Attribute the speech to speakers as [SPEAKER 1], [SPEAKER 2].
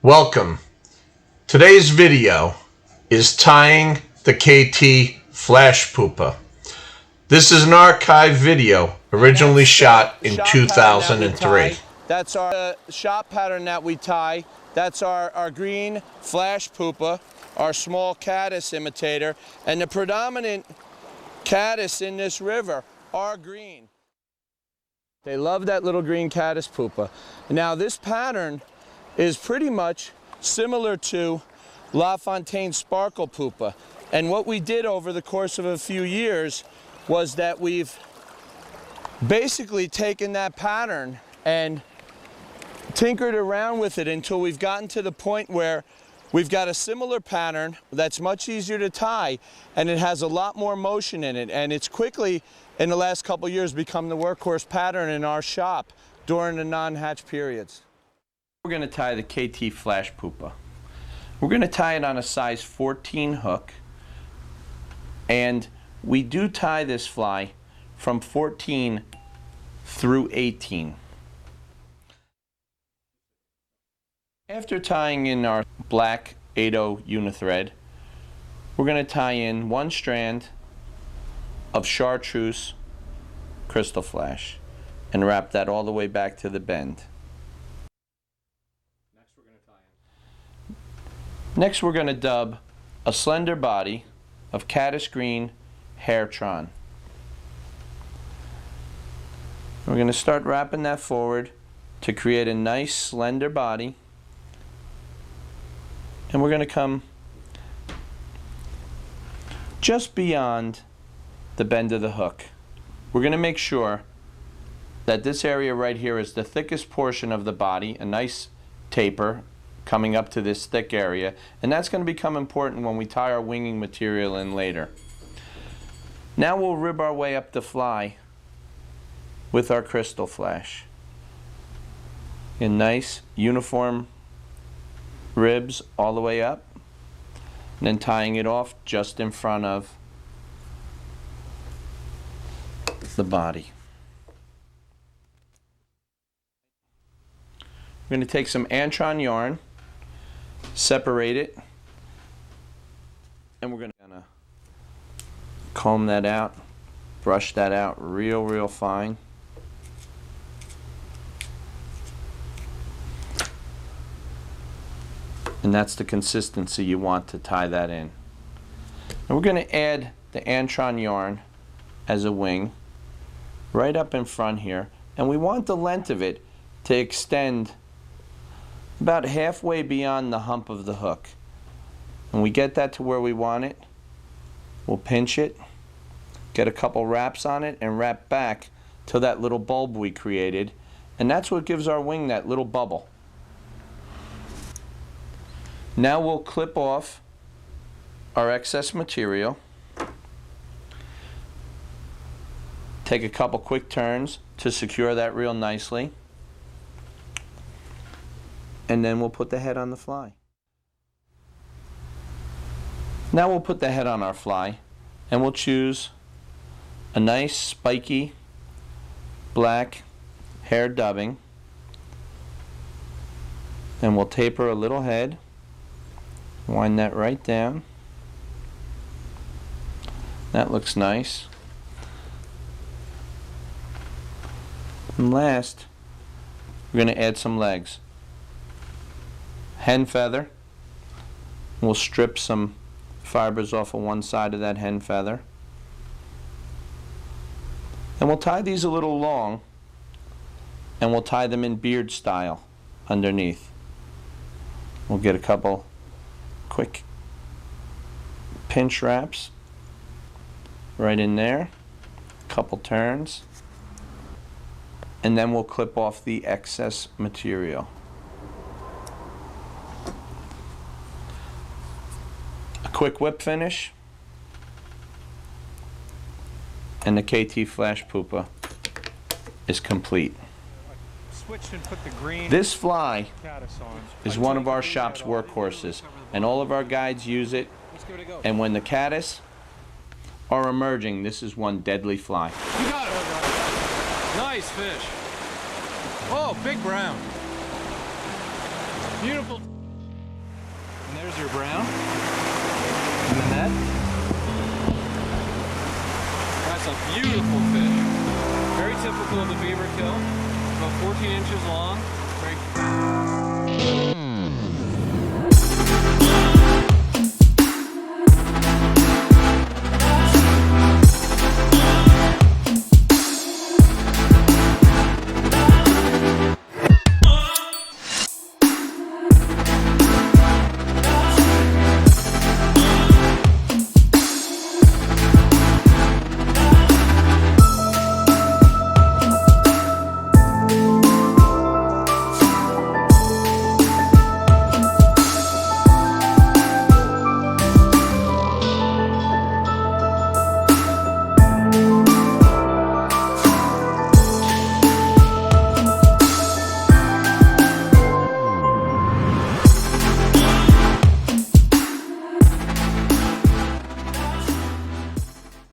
[SPEAKER 1] Welcome. Today's video is tying the KT Flash Pupa. This is an archive video originally shot in 2003.
[SPEAKER 2] That's our shot pattern that we tie. That's our green Flash Pupa, our small caddis imitator, and the predominant caddis in this river are green. They love that little green Caddis Pupa. Now this pattern is pretty much similar to LaFontaine's Sparkle Pupa. And what we did over the course of a few years was that we've basically taken that pattern and tinkered around with it until we've gotten to the point where we've got a similar pattern that's much easier to tie, and it has a lot more motion in it, and it's quickly in the last couple years become the workhorse pattern in our shop during the non-hatch periods.
[SPEAKER 3] We're going to tie the KT Flash Pupa. We're going to tie it on a size 14 hook, and we do tie this fly from 14 through 18. After tying in our black 8/0 unithread, we're going to tie in one strand of chartreuse crystal flash and wrap that all the way back to the bend. Next we're going to dub a slender body of caddis green hairtron. We're going to start wrapping that forward to create a nice slender body, and we're going to come just beyond the bend of the hook. We're going to make sure that this area right here is the thickest portion of the body, a nice taper coming up to this thick area, and that's going to become important when we tie our winging material in later. Now we'll rib our way up the fly with our crystal flash in nice uniform ribs all the way up, and then tying it off just in front of the body. We're going to take some Antron yarn, separate it, and we're going to comb that out, brush that out real fine. And that's the consistency you want to tie that in. And we're going to add the Antron yarn as a wing right up in front here, and we want the length of it to extend about halfway beyond the hump of the hook. When we get that to where we want it, we'll pinch it, get a couple wraps on it, and wrap back to that little bulb we created, and that's what gives our wing that little bubble. Now we'll clip off our excess material, take a couple quick turns to secure that real nicely, and then we'll put the head on the fly. Now we'll put the head on our fly, and we'll choose a nice spiky black hair dubbing, and we'll taper a little head, wind that right down. That looks nice. And last, we're going to add some legs. Hen feather. We'll strip some fibers off of one side of that hen feather. And we'll tie these a little long, and we'll tie them in beard style underneath. We'll get a couple quick pinch wraps right in there, couple turns, and then we'll clip off the excess material. A quick whip finish, and the KT Flash Pupa is complete. This fly is one of our shop's workhorses, and all of our guides use it, and when the caddis are emerging, this is one deadly fly.
[SPEAKER 4] You got it! Nice fish. Oh, big brown. Beautiful. There's your brown. In the net. That's a beautiful fish. Very typical of the beaver kill. About 14 inches long. Very